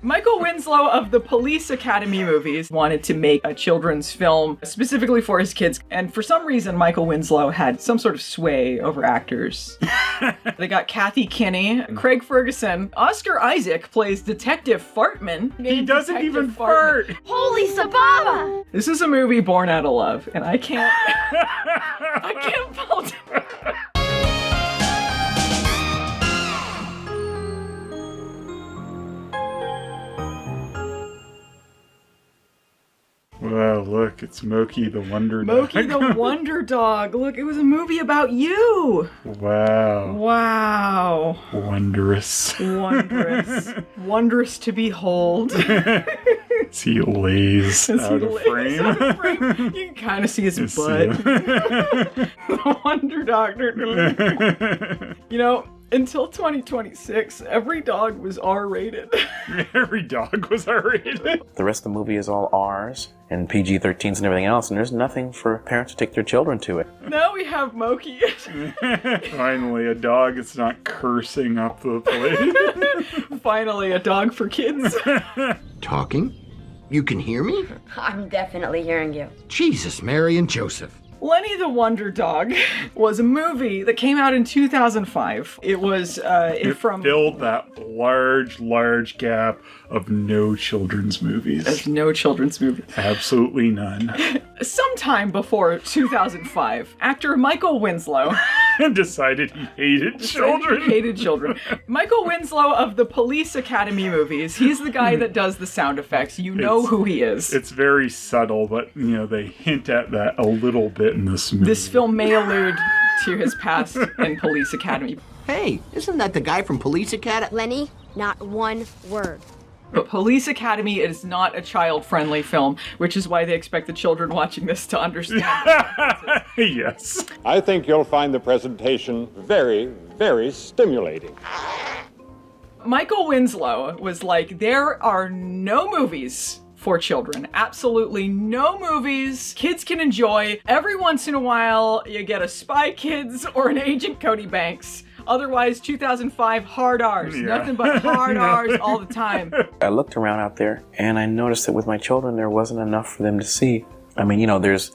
Michael Winslow of the Police Academy movies wanted to make a children's film specifically for his kids. And for some reason, Michael Winslow had some sort of sway over actors. They got Kinney, Craig Ferguson. Oscar Isaac plays Detective Fartman. He doesn't Detective even fart. Holy Sababa! This is a movie born out of love, and I can't fault it. Wow, look, it's Moki the Wonder Dog. Moki the Wonder Dog. Look, it was a movie about you. Wow. Wow. Wondrous. Wondrous. Wondrous to behold. As he lays out of frame. You can kind of see his butt. The Wonder Dog. You know, until 2026, every dog was R-rated. Every dog was R-rated. The rest of the movie is all R's and PG-13s and everything else, and there's nothing for parents to take their children to it. Now we have Moki. Finally, a dog that's not cursing up the place. Finally, a dog for kids. Talking? You can hear me? I'm definitely hearing you. Jesus, Mary and Joseph. Lenny the Wonder Dog was a movie that came out in 2005. It was filled that large gap of no children's movies. There's no children's movies. Absolutely none. Sometime before 2005, actor Michael Winslow decided he hated children. Michael Winslow of the Police Academy movies. He's the guy that does the sound effects. You know who he is. It's very subtle, but they hint at that a little bit in this movie. This film may allude to his past in Police Academy. Hey, isn't that the guy from Police Academy? Lenny, not one word. But Police Academy is not a child-friendly film, which is why they expect the children watching this to understand. Yes. I think you'll find the presentation very, very stimulating. Michael Winslow was like, there are no movies for children. Absolutely no movies kids can enjoy. Every once in a while, you get a Spy Kids or an Agent Cody Banks. Otherwise, 2005, hard R's. Yeah. Nothing but hard R's all the time. I looked around out there, and I noticed that with my children, there wasn't enough for them to see. I mean, there's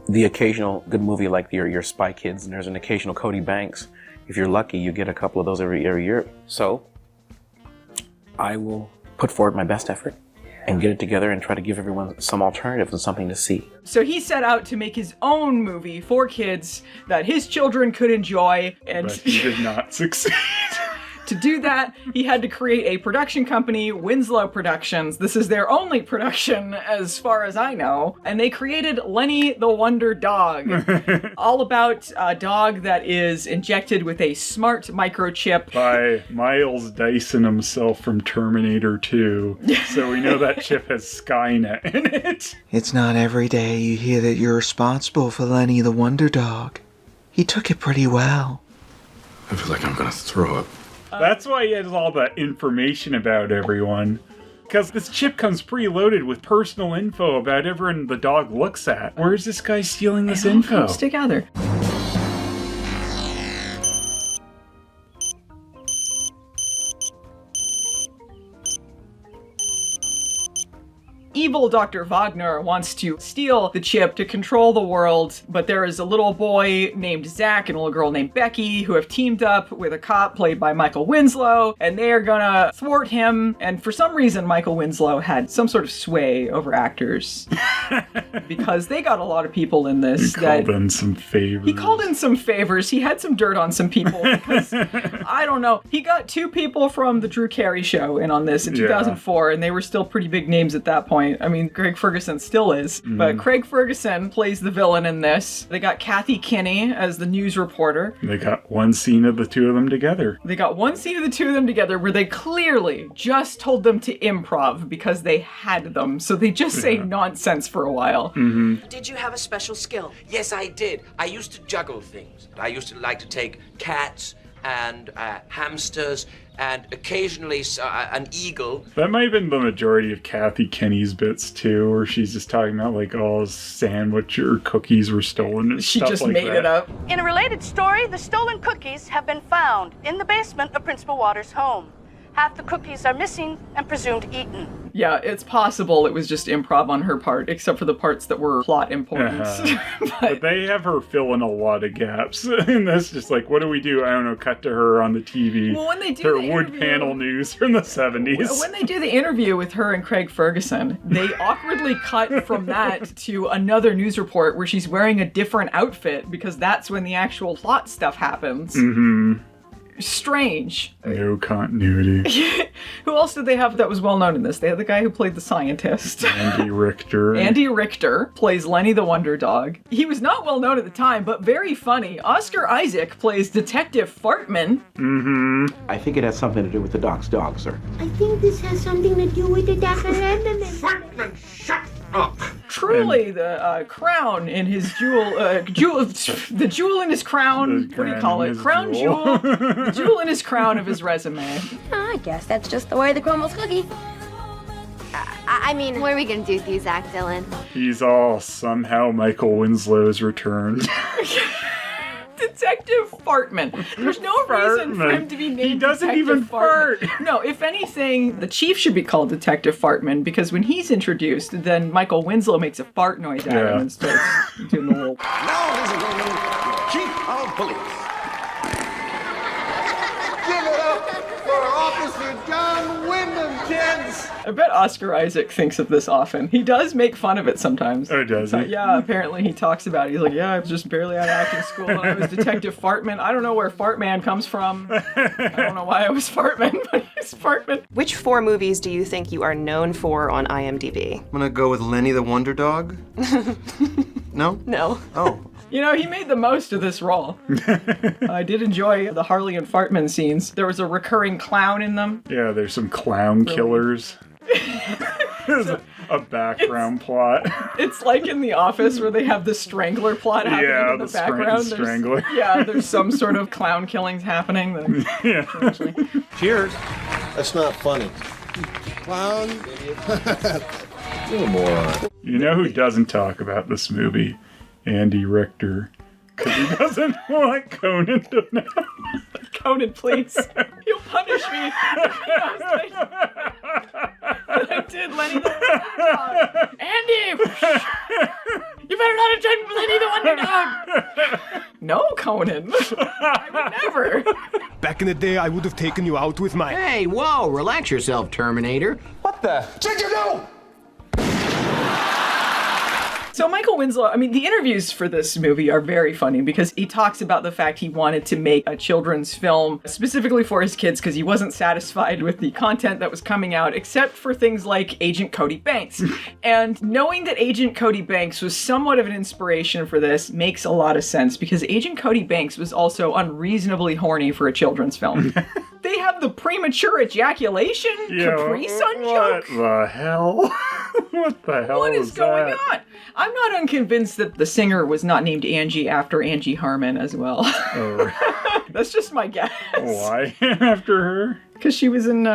the occasional good movie like your Spy Kids, and there's an occasional Cody Banks. If you're lucky, you get a couple of those every year. So, I will put forward my best effort and get it together and try to give everyone some alternatives and something to see. So he set out to make his own movie for kids that his children could enjoy, and but he did not succeed. To do that, he had to create a production company, Winslow Productions. This is their only production, as far as I know. And they created Lenny the Wonder Dog. All about a dog that is injected with a smart microchip. By Miles Dyson himself from Terminator 2. So we know that chip has Skynet in it. It's not every day you hear that you're responsible for Lenny the Wonder Dog. He took it pretty well. I feel like I'm gonna throw up. That's why he has all that information about everyone. Because this chip comes preloaded with personal info about everyone the dog looks at. Where is this guy stealing this info? It all comes together. Evil Dr. Wagner wants to steal the chip to control the world, but there is a little boy named Zach and a little girl named Becky who have teamed up with a cop played by Michael Winslow, and they are gonna thwart him. And for some reason, Michael Winslow had some sort of sway over actors because they got a lot of people in this. He called in some favors. He called in some favors. He had some dirt on some people because, I don't know, he got 2 people from the Drew Carey Show in on this in 2004, and they were still pretty big names at that point. I mean, Craig Ferguson still is, but Craig Ferguson plays the villain in this. They got Kinney as the news reporter. They got one scene of the 2 of them together. They got one scene of the 2 of them together where they clearly just told them to improv because they had them. So they just say nonsense for a while. Mm-hmm. Did you have a special skill? Yes, I did. I used to juggle things. I used to like to take cats and hamsters and occasionally an eagle. That might have been the majority of Kinney's bits too, where she's just talking about like all sandwich or cookies were stolen and she stuff just like made that. it up. In a related story, the stolen cookies have been found in the basement of Principal Waters' home. Half the cookies are missing and presumed eaten. Yeah, it's possible it was just improv on her part, except for the parts that were plot important. But they have her fill in a lot of gaps. And that's just like, what do we do? I don't know, cut to her on the TV. Well, when they do her the wood interview- panel news from the 70s. When they do the interview with her and Craig Ferguson, they awkwardly cut from that to another news report where she's wearing a different outfit because that's when the actual plot stuff happens. Mm-hmm. Strange. No continuity. Who else did they have that was well known in this? They had the guy who played the scientist. Andy Richter. Andy Richter plays Lenny the Wonder Dog. He was not well known at the time, but very funny. Oscar Isaac plays Detective Fartman. Mm-hmm. I think it has something to do with the doc's dog, sir. I think this has something to do with the Fartman, shut up! Truly, the crown in his the jewel in his crown. What do you call it? Crown jewel. The jewel in his crown of his resume. I guess that's just the way the crumbles cookie. I mean, what are we gonna do with these, Act Dylan? He's all somehow Michael Winslow's returned. Detective Fartman. There's no reason for him to be named He doesn't Detective even Fartman. fart. No, if anything, the chief should be called Detective Fartman because when he's introduced, then Michael Winslow makes a fart noise at him and starts doing the little... Now, ladies and gentlemen, Chief of Police. Give it up for Officer John Wyndham, kids! I bet Oscar Isaac thinks of this often. He does make fun of it sometimes. Oh, does he? Yeah, apparently he talks about it. He's like, yeah, I was just barely out of acting school when I was Detective Fartman. I don't know where Fartman comes from. I don't know why I was Fartman, but he's Fartman. Which 4 movies do you think you are known for on IMDb? I'm gonna go with Lenny the Wonder Dog. No? No. Oh. You know, he made the most of this role. I did enjoy the Harley and Fartman scenes. There was a recurring clown in them. Yeah, there's some clown killers. There's a background plot. It's like in The Office where they have the strangler plot happening in the background. Strangler. Yeah, there's some sort of clown killings happening. Yeah. Cheers. That's not funny. Clown. You're a moron. You know who doesn't talk about this movie? Andy Richter. Because he doesn't want Conan to know. Conan, please. You'll punish me. But I did Lenny the Wonder Dog. Andy! You better not attend Lenny the Wonder Dog! No, Conan. I would never. Back in the day, I would have taken you out with my... Hey, whoa, relax yourself, Terminator. What the? Did you know? So Michael Winslow, I mean, the interviews for this movie are very funny because he talks about the fact he wanted to make a children's film specifically for his kids because he wasn't satisfied with the content that was coming out except for things like Agent Cody Banks. And knowing that Agent Cody Banks was somewhat of an inspiration for this makes a lot of sense because Agent Cody Banks was also unreasonably horny for a children's film. They have the premature ejaculation Capri Sun joke. What the hell? What the hell What is going on? I'm not unconvinced that the singer was not named Angie after Angie Harmon as well. Oh. That's just my guess. Why after her? Because she was in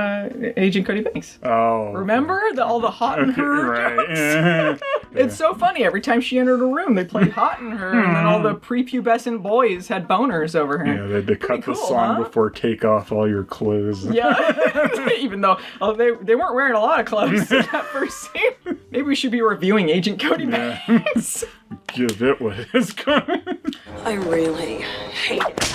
Agent Cody Banks. Oh. Remember all the Hot in Her Right. jokes? It's so funny. Every time she entered a room, they played Hot in Her, and then all the prepubescent boys had boners over her. Yeah, they had to cut cool, the song before Take Off All Your Clothes. Yeah, even though they weren't wearing a lot of clothes in that first scene. Maybe we should be reviewing Agent Cody Banks. Give it what is coming. I really hate it.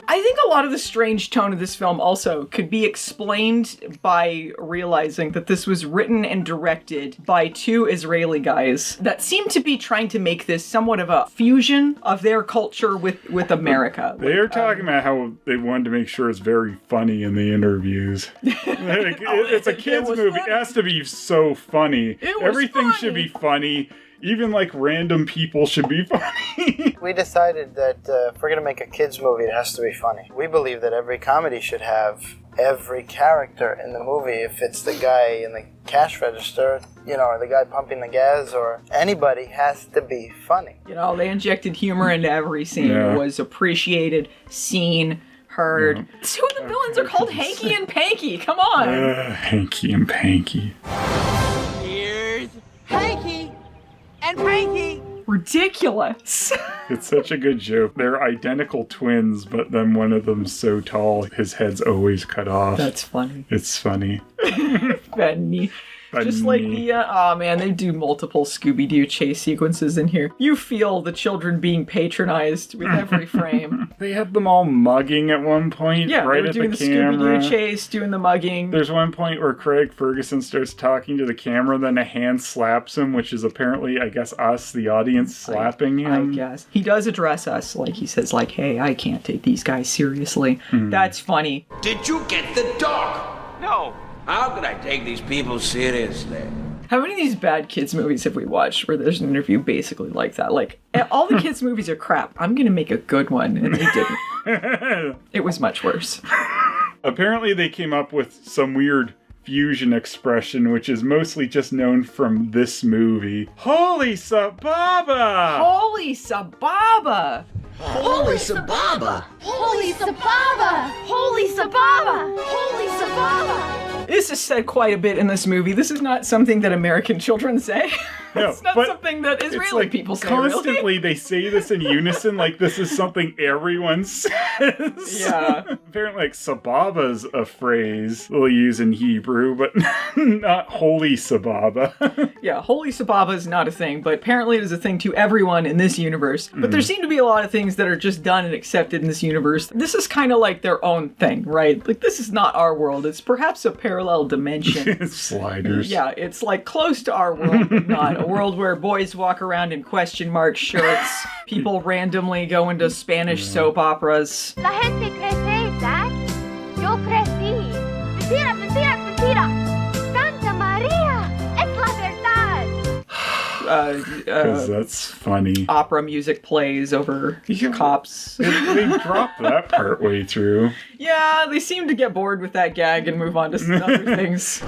I think a lot of the strange tone of this film also could be explained by realizing that this was written and directed by 2 Israeli guys that seem to be trying to make this somewhat of a fusion of their culture with America. They are talking about how they wanted to make sure it's very funny in the interviews. It's a kids movie. It has to be so funny. Everything should be funny. Even like random people should be funny. We decided that if we're going to make a kids movie, it has to be funny. We believe that every comedy should have every character in the movie. If it's the guy in the cash register, or the guy pumping the gas, or anybody, has to be funny. They injected humor into every scene. Yeah. It was appreciated, seen, heard. Yeah. 2 of the villains are called Hanky and Panky. Come on. Hanky and Panky. Here's Hanky and Panky. ridiculous. It's such a good joke. They're identical twins, but then one of them's so tall, his head's always cut off. That's funny. It's funny. Funny. Just like the, oh man, they do multiple Scooby-Doo chase sequences in here. You feel the children being patronized with every frame. They had them all mugging at one point, Yeah, right they were at doing the the camera. Scooby-Doo chase, doing the mugging. There's one point where Craig Ferguson starts talking to the camera, then a hand slaps him, which is apparently, I guess, us, the audience, slapping him. I guess. He does address us, like he says, like, hey, I can't take these guys seriously. That's funny. Did you get the dog? No. How could I take these people seriously? How many of these bad kids movies have we watched where there's an interview basically like that? Like, all the kids movies are crap. I'm gonna make a good one, and they didn't. It was much worse. Apparently they came up with some weird fusion expression, which is mostly just known from this movie. Holy Sababa! Holy Sababa! Holy Sababa! Holy Sababa! Holy Sababa! Holy Sababa! This is said quite a bit in this movie. This is not something that American children say. No, it's not but something that it's Israeli like people say, constantly really. they say this in unison, like this is something everyone says. Yeah. Apparently, like, Sababa's a phrase they'll use in Hebrew, but not holy Sababa. Yeah, holy Sababa is not a thing, but apparently it is a thing to everyone in this universe. But there seem to be a lot of things that are just done and accepted in this universe. This is kind of like their own thing, right? Like, this is not our world. It's perhaps a parallel dimension. Sliders. Yeah, it's like close to our world, but not. A world where boys walk around in question mark shirts, people randomly go into Spanish soap operas. La gente crece, Zach. Yo crecí. Mentira, mentira, mentira. Santa Maria. Es la verdad. Because that's funny. Opera music plays over cops. They dropped that part way through. Yeah, they seem to get bored with that gag and move on to some other things.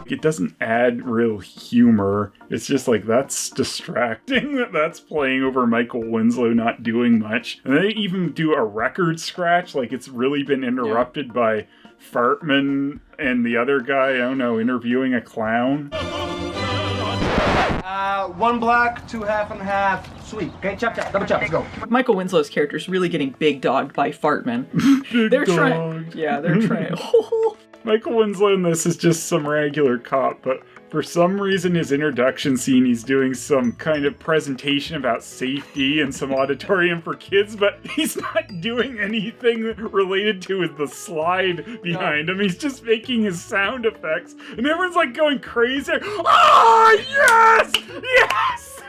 It doesn't add real humor. It's just like, that's distracting. That's playing over Michael Winslow not doing much. And they even do a record scratch, like it's really been interrupted by Fartman and the other guy, I don't know, interviewing a clown. 1 black, 2 half and half. Sweet. Okay, chop, double chop, let's go. Michael Winslow's character is really getting big dogged by Fartman. They're trying. Yeah, they're trying. Michael Winslow in this is just some regular cop, but for some reason his introduction scene, he's doing some kind of presentation about safety and some auditorium for kids, but he's not doing anything related to the slide behind him. He's just making his sound effects, and everyone's like going crazy. Oh, yes! Yes!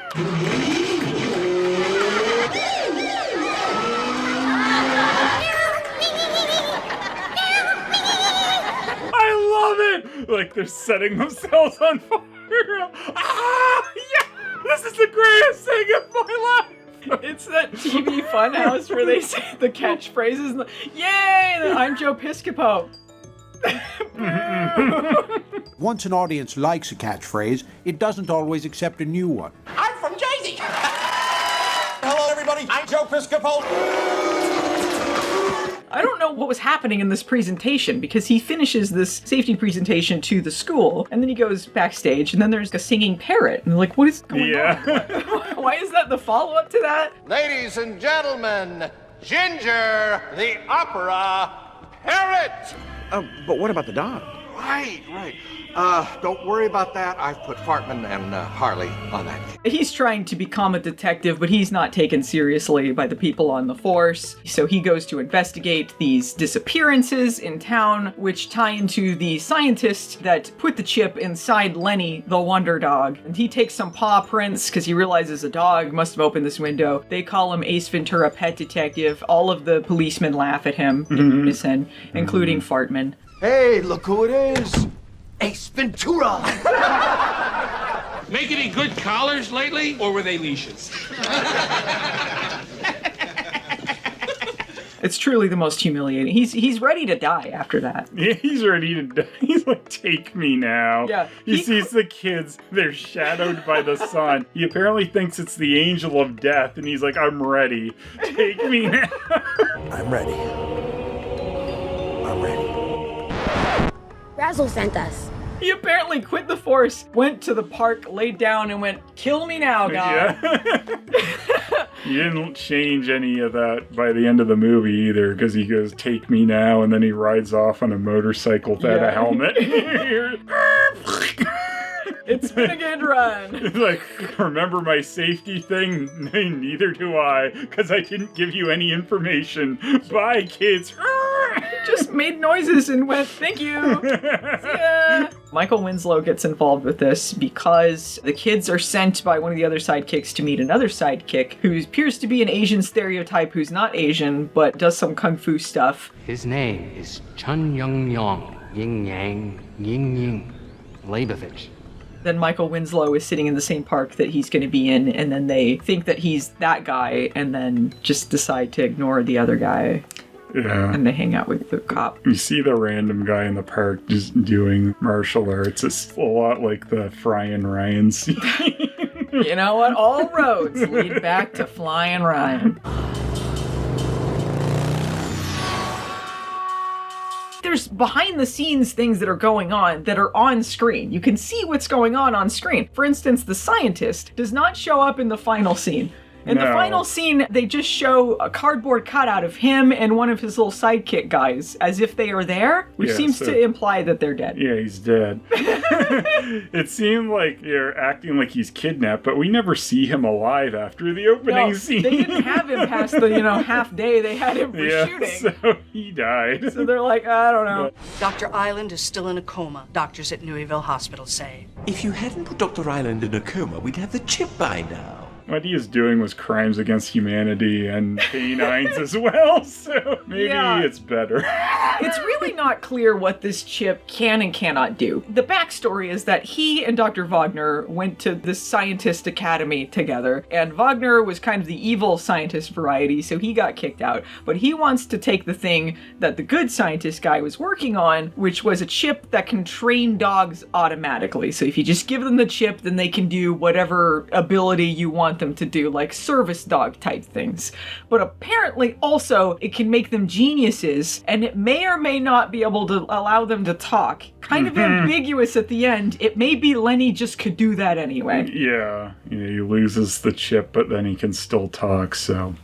I love it! Like they're setting themselves on fire. Ah, yeah! This is the greatest thing of my life! It's that TV funhouse where they say the catchphrases. Yay! I'm Joe Piscopo. Once an audience likes a catchphrase, it doesn't always accept a new one. I'm from Jersey. Hello, everybody. I'm Joe Piscopo. I don't know what was happening in this presentation because he finishes this safety presentation to the school and then he goes backstage and then there's a singing parrot and they're like, what is going on? Why is that the follow-up to that? Ladies and gentlemen, Ginger, the opera parrot. But what about the dog? Right. Don't worry about that. I've put Fartman and Harley on that. He's trying to become a detective, but he's not taken seriously by the people on the force. So he goes to investigate these disappearances in town, which tie into the scientist that put the chip inside Lenny the Wonder Dog. And he takes some paw prints because he realizes a dog must have opened this window. They call him Ace Ventura Pet Detective. All of the policemen laugh at him, including Fartman. Hey, look who it is. Ace Ventura. Make any good collars lately, or were they leashes? It's truly the most humiliating. He's ready to die after that. Yeah, he's ready to die. He's like, take me now. Yeah. He sees the kids. They're shadowed by the sun. He apparently thinks it's the angel of death, and he's like, I'm ready. Take me now. I'm ready. Razzle sent us. He apparently quit the force, went to the park, laid down, and went, "Kill me now, God." Yeah. He didn't change any of that by the end of the movie either, because he goes, "Take me now," and then he rides off on a motorcycle without a helmet. It's been a good run. Like, remember my safety thing? Neither do I, because I didn't give you any information. Bye, kids. Just made noises and went, "Thank you." See ya. Michael Winslow gets involved with this because the kids are sent by one of the other sidekicks to meet another sidekick who appears to be an Asian stereotype who's not Asian, but does some kung fu stuff. His name is Chun Young Yong, Yin Yang, Ying Ying, Leibovich. Then Michael Winslow is sitting in the same park that he's going to be in, and then they think that he's that guy, and then just decide to ignore the other guy. Yeah. And they hang out with the cop. You see the random guy in the park just doing martial arts. It's a lot like the Frying Ryan scene. You know what? All roads lead back to Flying Ryan. There's behind the scenes things that are going on that are on screen. You can see what's going on screen. For instance, the scientist does not show up in the final scene. In the final scene, they just show a cardboard cutout of him and one of his little sidekick guys as if they are there, which seems to imply that they're dead. Yeah, he's dead. It seemed like they're acting like he's kidnapped, but we never see him alive after the opening scene. They didn't have him past the, half day they had him for shooting. So he died. So they're like, I don't know. Dr. Island is still in a coma, doctors at Neweyville Hospital say. If you hadn't put Dr. Island in a coma, we'd have the chip by now. What he is doing was crimes against humanity and canines as well, so maybe it's better. It's really not clear what this chip can and cannot do. The backstory is that he and Dr. Wagner went to this scientist academy together, and Wagner was kind of the evil scientist variety, so he got kicked out. But he wants to take the thing that the good scientist guy was working on, which was a chip that can train dogs automatically. So if you just give them the chip, then they can do whatever ability you want them to do, like service dog type things. But apparently also it can make them geniuses, and it may or may not be able to allow them to talk. Kind of ambiguous at the end. It may be Lenny just could do that anyway. Yeah, he loses the chip, but then he can still talk, so...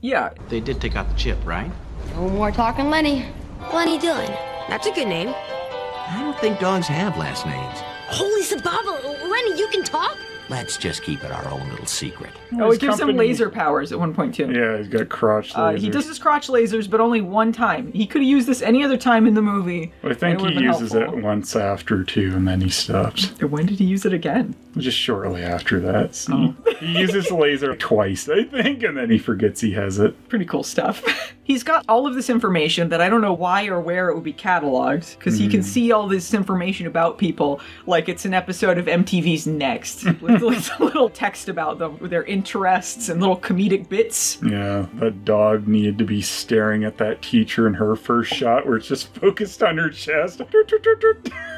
Yeah. They did take out the chip, right? No more talking Lenny. Lenny Dillon. That's a good name. I don't think dogs have last names. Holy Sababa, Lenny, you can talk? Let's just keep it our own little secret. Oh, it gives him laser powers at one point too. Yeah, he's got crotch lasers. He does his crotch lasers, but only one time. He could have used this any other time in the movie. I think he uses it once after too, and then he stops. When did he use it again? Just shortly after that. So he uses the laser twice, I think, and then he forgets he has it. Pretty cool stuff. He's got all of this information that I don't know why or where it would be cataloged, because he can see all this information about people like it's an episode of MTV's Next, with like a little text about them, with their interests and little comedic bits. Yeah, that dog needed to be staring at that teacher in her first shot where it's just focused on her chest.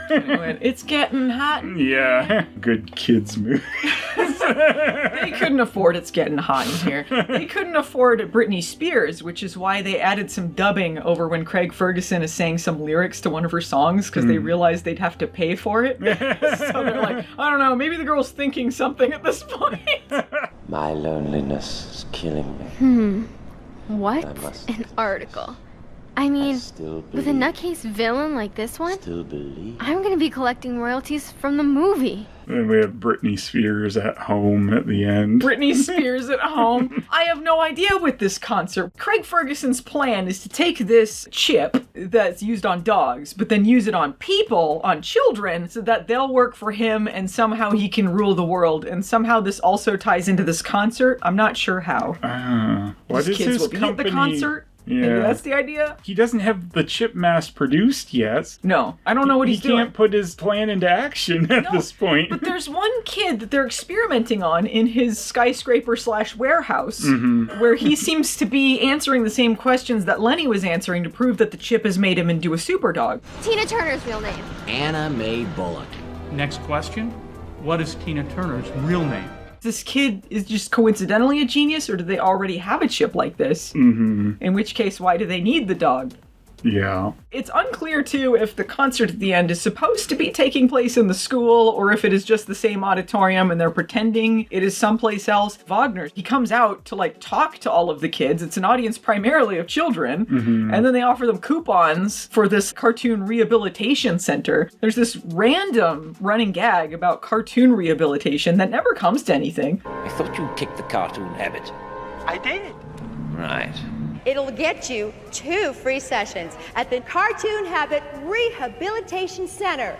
It's getting hot. Yeah, good kids movie. They couldn't afford It's Getting Hot in here. They couldn't afford Britney Spears, which is why they added some dubbing over when Craig Ferguson is saying some lyrics to one of her songs, because they realized they'd have to pay for it. So they're like, I don't know, maybe the girl's thinking something at this point. My loneliness is killing me. What an article. I mean, with a nutcase villain like this one, I'm gonna be collecting royalties from the movie. And we have Britney Spears at home at the end. Britney Spears at home. I have no idea with this concert. Craig Ferguson's plan is to take this chip that's used on dogs, but then use it on people, on children, so that they'll work for him and somehow he can rule the world. And somehow this also ties into this concert. I'm not sure how. What is kids his will be company? at the concert. Yeah. Maybe that's the idea. He doesn't have the chip mass produced yet. No, I don't know what he's doing. He can't put his plan into action at this point. But there's one kid that they're experimenting on in his skyscraper/warehouse, where he seems to be answering the same questions that Lenny was answering to prove that the chip has made him into a super dog. Tina Turner's real name. Anna Mae Bullock. Next question. What is Tina Turner's real name? This kid is just coincidentally a genius, or do they already have a chip like this? In which case, why do they need the dog? Yeah. It's unclear, too, if the concert at the end is supposed to be taking place in the school or if it is just the same auditorium and they're pretending it is someplace else. Wagner, he comes out to, like, talk to all of the kids. It's an audience primarily of children. Mm-hmm. And then they offer them coupons for this cartoon rehabilitation center. There's this random running gag about cartoon rehabilitation that never comes to anything. I thought you kicked the cartoon habit. I did. Right. It'll get you 2 free sessions at the Cartoon Habit Rehabilitation Center.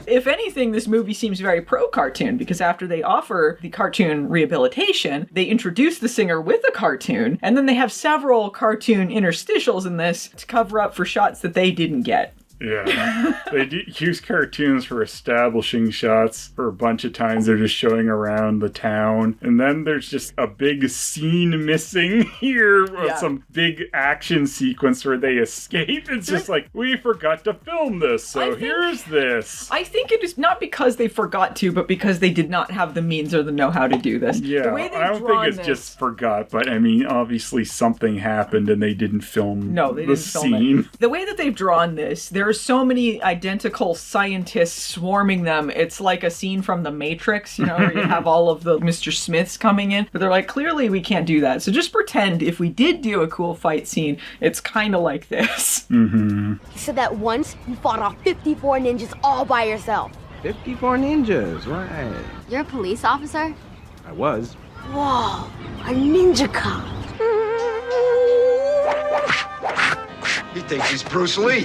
If anything, this movie seems very pro-cartoon because after they offer the cartoon rehabilitation, they introduce the singer with a cartoon, and then they have several cartoon interstitials in this to cover up for shots that they didn't get. Yeah. They use cartoons for establishing shots for a bunch of times. They're just showing around the town. And then there's just a big scene missing here. Some big action sequence where they escape. It's just like, we forgot to film this, so here's this. I think it is not because they forgot to, but because they did not have the means or the know-how to do this. Yeah, I don't think it's just forgot, but I mean, obviously something happened and they didn't film the scene. The way that they've drawn this, there are so many identical scientists swarming them. It's like a scene from The Matrix, you know, where you have all of the Mr. Smiths coming in. But they're like, clearly we can't do that. So just pretend if we did do a cool fight scene, it's kind of like this. Mm-hmm. You said that once you fought off 54 ninjas all by yourself. 54 ninjas, right. You're a police officer? I was. Whoa, a ninja cop. He thinks he's Bruce Lee.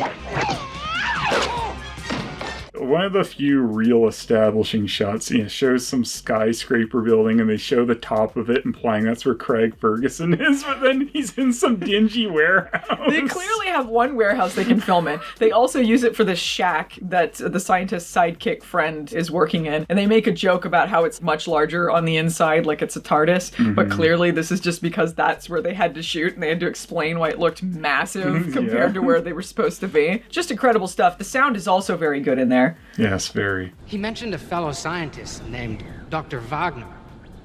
One of the few real establishing shots, shows some skyscraper building and they show the top of it, implying that's where Craig Ferguson is, but then he's in some dingy warehouse. They clearly have one warehouse they can film in. They also use it for the shack that the scientist's sidekick friend is working in, and they make a joke about how it's much larger on the inside, like it's a TARDIS, but clearly this is just because that's where they had to shoot, and they had to explain why it looked massive compared to where they were supposed to be. Just incredible stuff. The sound is also very good in there. Yes, very. He mentioned a fellow scientist named Dr. Wagner,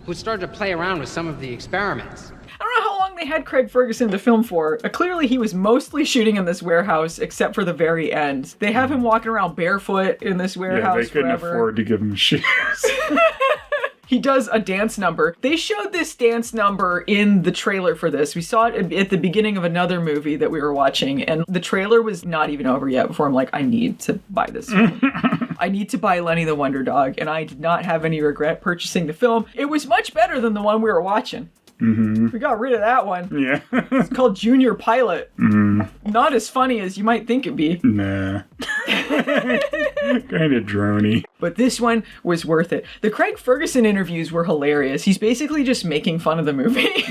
who started to play around with some of the experiments. I don't know how long they had Craig Ferguson to film for. Clearly he was mostly shooting in this warehouse, except for the very end. They have him walking around barefoot in this warehouse they couldn't forever. afford to give him shoes. He does a dance number. They showed this dance number in the trailer for this. We saw it at the beginning of another movie that we were watching, and the trailer was not even over yet before I'm like, I need to buy this film. I need to buy Lenny the Wonder Dog, and I did not have any regret purchasing the film. It was much better than the one we were watching. Mm-hmm. We got rid of that one. Yeah. It's called Junior Pilot. Not as funny as you might think it'd be. Nah. Kind of droney. But this one was worth it. The Craig Ferguson interviews were hilarious. He's basically just making fun of the movie.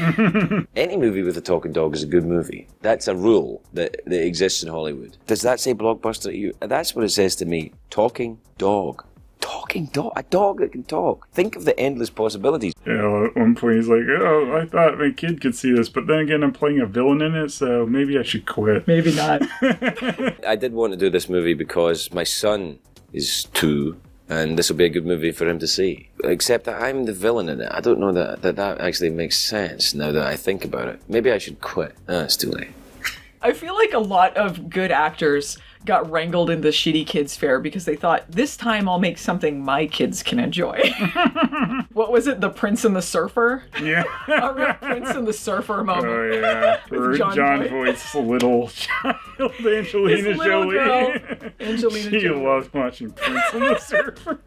Any movie with a talking dog is a good movie. That's a rule that exists in Hollywood. Does that say blockbuster to you? That's what it says to me. Talking dog. Talking dog. A dog that can talk. Think of the endless possibilities. Yeah, at one point he's like, oh, I thought my kid could see this, but then again, I'm playing a villain in it, so maybe I should quit. Maybe not. I did want to do this movie because my son is 2, and this will be a good movie for him to see. Except that I'm the villain in it. I don't know that actually makes sense now that I think about it. Maybe I should quit. It's too late. I feel like a lot of good actors got wrangled into shitty kids fair because they thought, this time I'll make something my kids can enjoy. What was it? The Prince and the Surfer? Yeah. A real Prince and the Surfer moment. Oh, yeah. Or John Voight's little child, Angelina Jolie. Girl, Angelina She Jolie. loves watching Prince and the Surfer.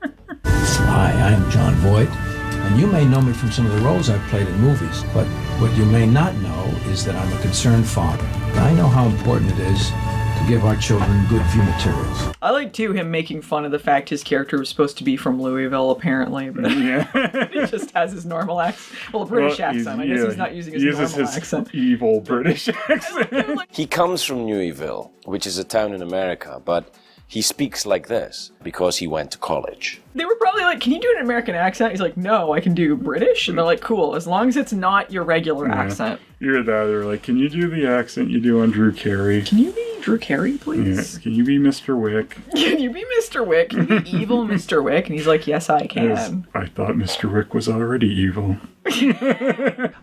Hi, I'm John Voight, and you may know me from some of the roles I've played in movies, but what you may not know is that I'm a concerned father. I know how important it is to give our children good view materials. I like, too, him making fun of the fact his character was supposed to be from Louisville, apparently, but he just has his normal accent. Well, British accent. I guess he's not using his normal accent. Evil British accent. He comes from Louisville, which is a town in America, but he speaks like this because he went to college. They were probably like, can you do an American accent? He's like, no, I can do British. And they're like, cool, as long as it's not your regular accent. You're that. They're like, can you do the accent you do on Drew Carey? Can you be Drew Carey, please? Yeah. Can you be Mr. Wick? Can you be Mr. Wick? Can you be evil Mr. Wick? And he's like, yes, I can. Yes, I thought Mr. Wick was already evil.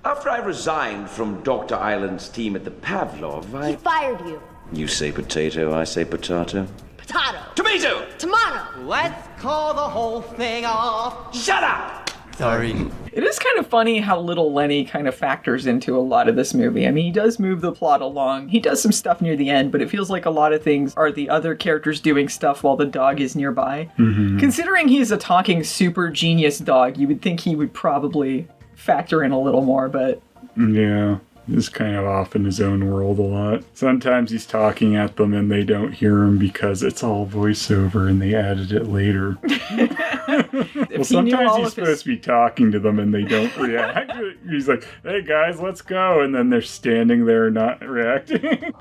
After I resigned from Dr. Island's team at the Pavlov, He fired you. You say potato, I say potato. Potato. Tomato! Tomato. Let's call the whole thing off. Shut up! Sorry. It is kind of funny how little Lenny kind of factors into a lot of this movie. I mean, he does move the plot along. He does some stuff near the end, but it feels like a lot of things are the other characters doing stuff while the dog is nearby. Mm-hmm. Considering he's a talking super genius dog, you would think he would probably factor in a little more, but... Yeah. He's kind of off in his own world a lot. Sometimes he's talking at them and they don't hear him because it's all voiceover and they added it later. Well, sometimes he's supposed to be talking to them and they don't react. He's like, hey guys, let's go. And then they're standing there not reacting.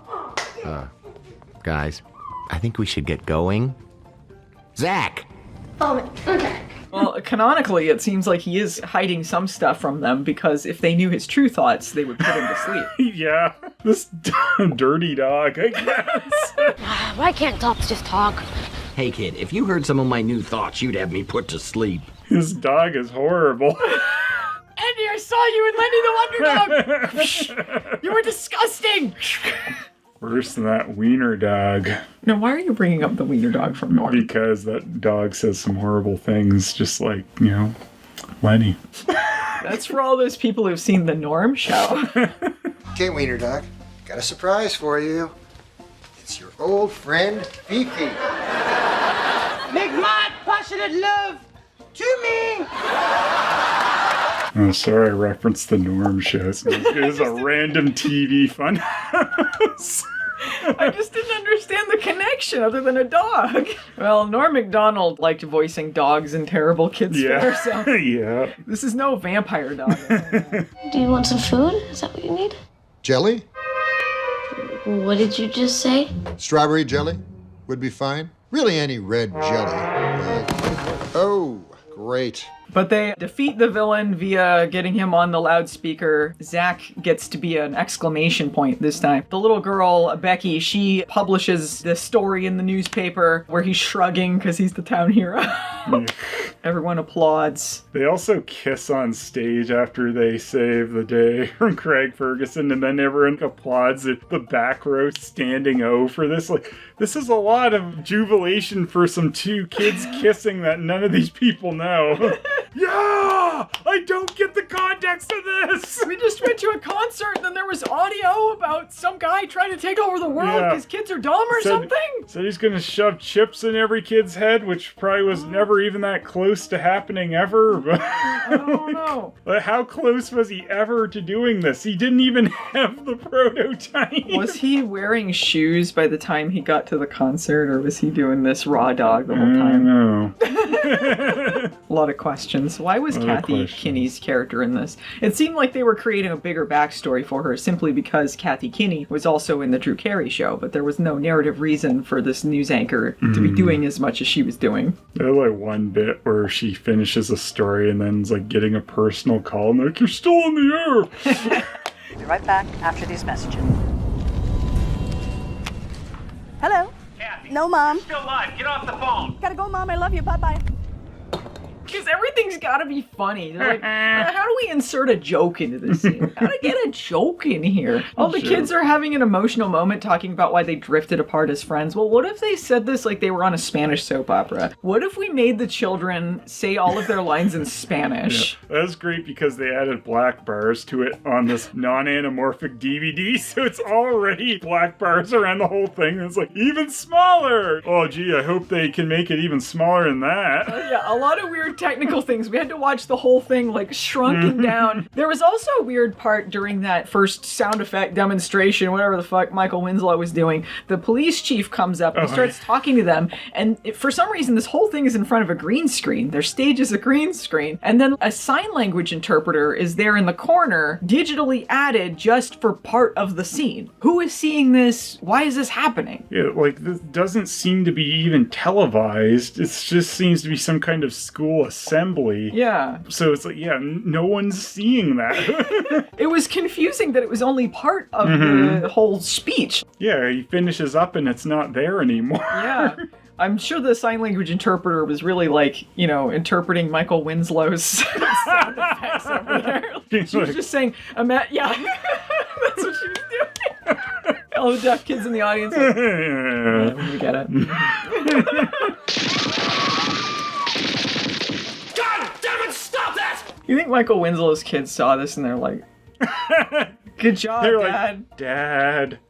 Guys, I think we should get going. Zach! Oh, okay. Well, canonically, it seems like he is hiding some stuff from them because if they knew his true thoughts, they would put him to sleep. Yeah, this dirty dog, I guess. Why can't dogs just talk? Hey kid, if you heard some of my new thoughts, you'd have me put to sleep. This dog is horrible. Andy, I saw you in Lenny the Wonder Dog! You were disgusting! Worse than that wiener dog. Now, why are you bringing up the wiener dog from Morton? Because that dog says some horrible things, just like, Lenny. That's for all those people who've seen the Norm show. Okay, wiener dog, got a surprise for you. It's your old friend, Fifi. Make my passionate love to me! Oh, sorry, I referenced the Norm show. It is a random TV funhouse. I just didn't understand the connection other than a dog. Well, Norm Macdonald liked voicing dogs in terrible kids' fare, so... Yeah. This is no vampire dog. Do you want some food? Is that what you need? Jelly? What did you just say? Strawberry jelly would be fine. Really, any red jelly. Oh, great. But they defeat the villain via getting him on the loudspeaker. Zach gets to be an exclamation point this time. The little girl, Becky, she publishes this story in the newspaper where he's shrugging because he's the town hero. Everyone applauds. They also kiss on stage after they save the day from Craig Ferguson, and then everyone applauds at the back row standing O for this. Like, this is a lot of jubilation for some two kids kissing that none of these people know. Yeah! I don't get the context of this! We just went to a concert and then there was audio about some guy trying to take over the world because kids are dumb or something? So he's gonna shove chips in every kid's head, which probably was never even that close to happening ever. But I don't know. But how close was he ever to doing this? He didn't even have the prototype. Was he wearing shoes by the time he got to the concert, or was he doing this raw dog the whole time? No. A lot of questions. Why was Kathy Kinney's character in this? It seemed like they were creating a bigger backstory for her simply because Kathy Kinney was also in the Drew Carey show, but there was no narrative reason for this news anchor to be doing as much as she was doing. There's like one bit where she finishes a story and then is like getting a personal call and like, you're still on the air. Be right back after these messages. Hello? Kathy. No, Mom. Still live. Get off the phone. Gotta go, Mom. I love you. Bye-bye. Because everything's got to be funny. They're like, how do we insert a joke into this scene? How do I get a joke in here? All the kids are having an emotional moment talking about why they drifted apart as friends. Well, what if they said this like they were on a Spanish soap opera? What if we made the children say all of their lines in Spanish? Yeah, that's great because they added black bars to it on this non-anamorphic DVD, so it's already black bars around the whole thing. It's like, even smaller! Oh, gee, I hope they can make it even smaller than that. Yeah, a lot of weird technical things. We had to watch the whole thing like shrunken down. There was also a weird part during that first sound effect demonstration, whatever the fuck Michael Winslow was doing. The police chief comes up and starts talking to them, and for some reason this whole thing is in front of a green screen. Their stage is a green screen, and then a sign language interpreter is there in the corner, digitally added just for part of the scene. Who is seeing this? Why is this happening? Yeah, like, this doesn't seem to be even televised. It just seems to be some kind of school assembly. Yeah. So it's like, yeah, no one's seeing that. It was confusing that it was only part of the whole speech. Yeah, he finishes up and it's not there anymore. Yeah. I'm sure the sign language interpreter was really like, interpreting Michael Winslow's sound effects over there. She was just saying, yeah, that's what she was doing. All the deaf kids in the audience. Like, yeah, we get it. God damn it, stop that! You think Michael Winslow's kids saw this and they're like, good job, they're Dad. Like, Dad.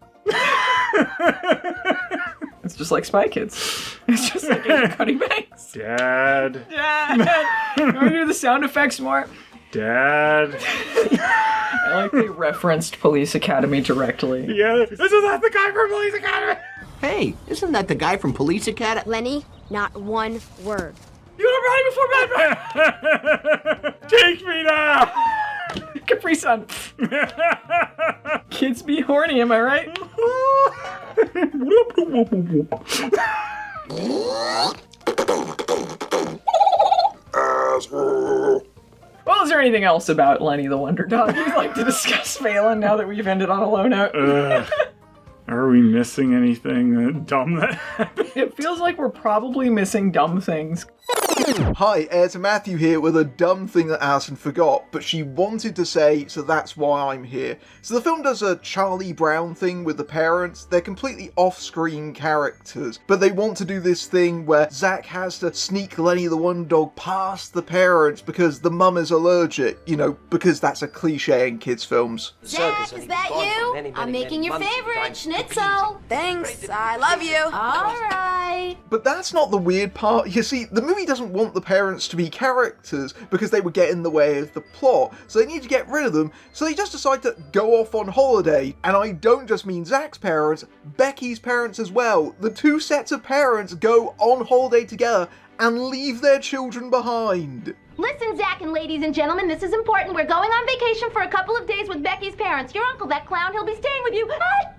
It's just like Spy Kids. It's just like Cutting Banks. Dad. You want to do the sound effects more? Dad. I like they referenced Police Academy directly. Yeah, isn't that the guy from Police Academy? Hey, isn't that the guy from Police Academy? Lenny, not one word. You want to ride before Batman? Take me now! Capri Sun. Kids be horny, am I right? Well, is there anything else about Lenny the Wonder Dog you'd like to discuss, Phelan, now that we've ended on a low note? Are we missing anything dumb that happened? It feels like we're probably missing dumb things. Hi, it's Matthew here with a dumb thing that Allison forgot, but she wanted to say, so that's why I'm here. So the film does a Charlie Brown thing with the parents. They're completely off-screen characters, but they want to do this thing where Zach has to sneak Lenny the Wonder Dog past the parents because the mum is allergic, because that's a cliche in kids' films. Zach, is that you? I'm making your favorite, schnitzel. Thanks, I love you. All right. But that's not the weird part. You see, the movie doesn't want the parents to be characters because they would get in the way of the plot, so they need to get rid of them, so they just decide to go off on holiday. And I don't just mean Zach's parents, Becky's parents as well. The two sets of parents go on holiday together and leave their children behind. Listen, Zach and ladies and gentlemen, this is important. We're going on vacation for a couple of days with Becky's parents. Your uncle, that clown, he'll be staying with you.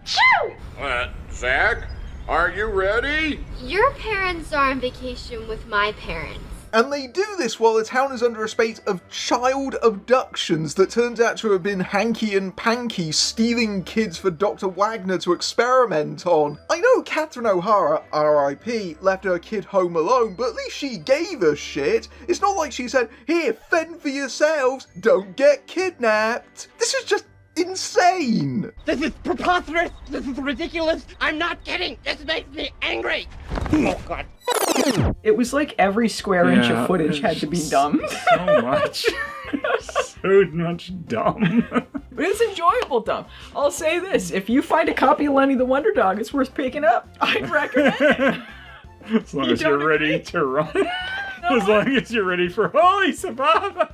Achoo! Zach, are you ready? Your parents are on vacation with my parents. And they do this while the town is under a spate of child abductions that turns out to have been Hanky and Panky stealing kids for Dr. Wagner to experiment on. I know Catherine O'Hara, R.I.P., left her kid home alone, but at least she gave a shit. It's not like she said, here, fend for yourselves, don't get kidnapped. This is just insane. This is preposterous. This is ridiculous. I'm not kidding. This makes me angry. Oh, God. It was like every square inch of footage had to be dumb. So much. So much dumb. But it's enjoyable dumb. I'll say this. If you find a copy of Lenny the Wonder Dog, it's worth picking up. I'd recommend it. As long as you're ready to run. As long as you're ready for Holy Sababa.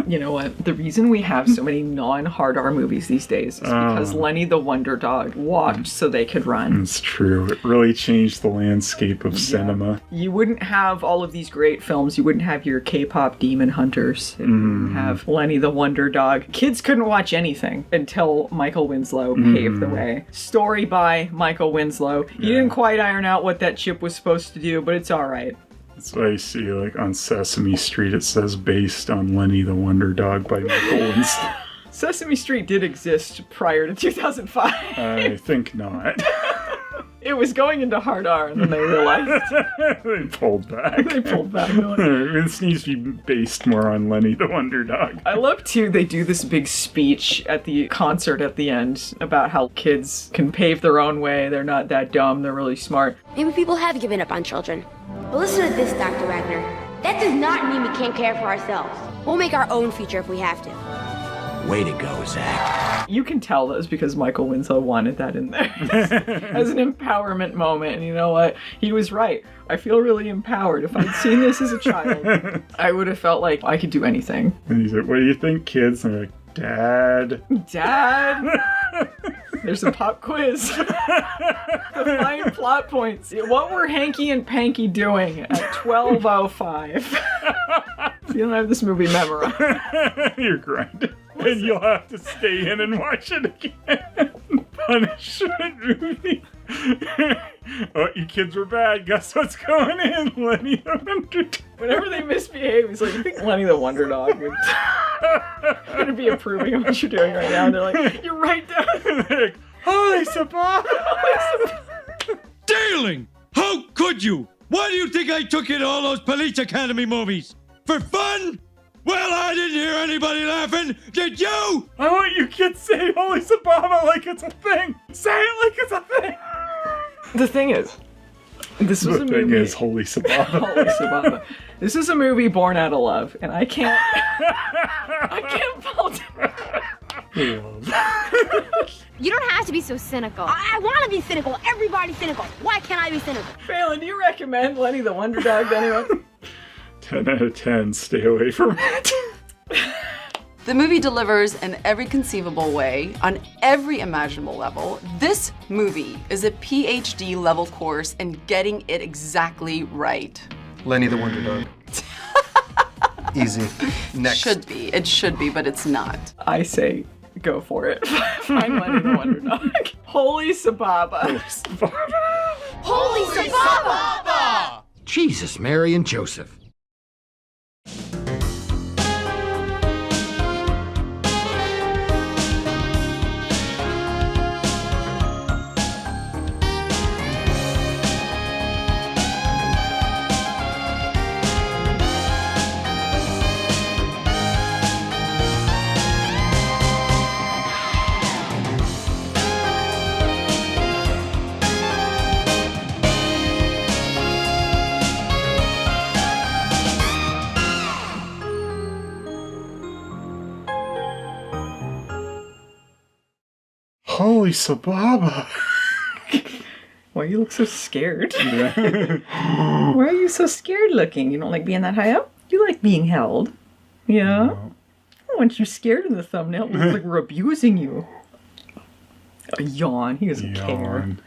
You know what? The reason we have so many non-hard R movies these days is because Lenny the Wonder Dog walked so they could run. It's true. It really changed the landscape of cinema. You wouldn't have all of these great films. You wouldn't have your K-pop demon hunters. You wouldn't have Lenny the Wonder Dog. Kids couldn't watch anything until Michael Winslow paved the way. Story by Michael Winslow. He didn't quite iron out what that chip was supposed to do, but it's all right. That's why you see, like, on Sesame Street, it says based on Lenny the Wonder Dog by Michael Winslow. Sesame Street did exist prior to 2005. I think not. It was going into hard R, and then they realized. They pulled back. This needs to be based more on Lenny the Wonder Dog. I love, too, they do this big speech at the concert at the end about how kids can pave their own way. They're not that dumb. They're really smart. Maybe people have given up on children. But listen to this, Dr. Wagner. That does not mean we can't care for ourselves. We'll make our own future if we have to. Way to go, Zach. You can tell that was because Michael Winslow wanted that in there as an empowerment moment. And you know what? He was right. I feel really empowered. If I'd seen this as a child, I would have felt like I could do anything. And he's like, what do you think, kids? And they're like, Dad. There's a pop quiz. The fine plot points. What were Hanky and Panky doing at 12:05? You don't have this movie memorized. You're grinding. And you'll have to stay in and watch it again. Punishment movie. Oh, you kids were bad. Guess what's going in? Lenny the Wonder Dog. Whenever they misbehave, he's like, you think Lenny the Wonder Dog would gonna be approving of what you're doing right now? And they're like, you're right, Dad. They're like, holy Sababa. Darling, how could you? Why do you think I took you to all those police academy movies? For fun? Well, I didn't hear anybody laughing. Did you? I want you kids to say holy Sababa like it's a thing. Say it like it's a thing. The thing is, this was a movie. The thing is, holy Sababa. Holy Sababa. This is a movie born out of love, and I can't fault it. You don't have to be so cynical. I want to be cynical. Everybody's cynical. Why can't I be cynical? Phelan, do you recommend Lenny the Wonder Dog to anyone? 10 out of 10. Stay away from it. The movie delivers in every conceivable way, on every imaginable level. This movie is a PhD level course in getting it exactly right. Lenny the Wonder Dog. Easy. Next. It should be, but it's not. I say, go for it. Find Lenny the Wonder Dog. Holy Sababa. Holy Sababa! Holy Sababa! Jesus, Mary and Joseph. Holy Sababa. Why you look so scared? Why are you so scared looking? You don't like being that high up? You like being held. Yeah? No. I want you scared in the thumbnail. It looks like we're abusing you. A yawn. He doesn't care.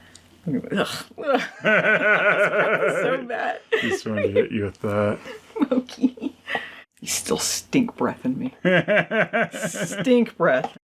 Ugh. So bad. He's trying to hit you with that. Moki. He's still stink breathing me. Stink breath.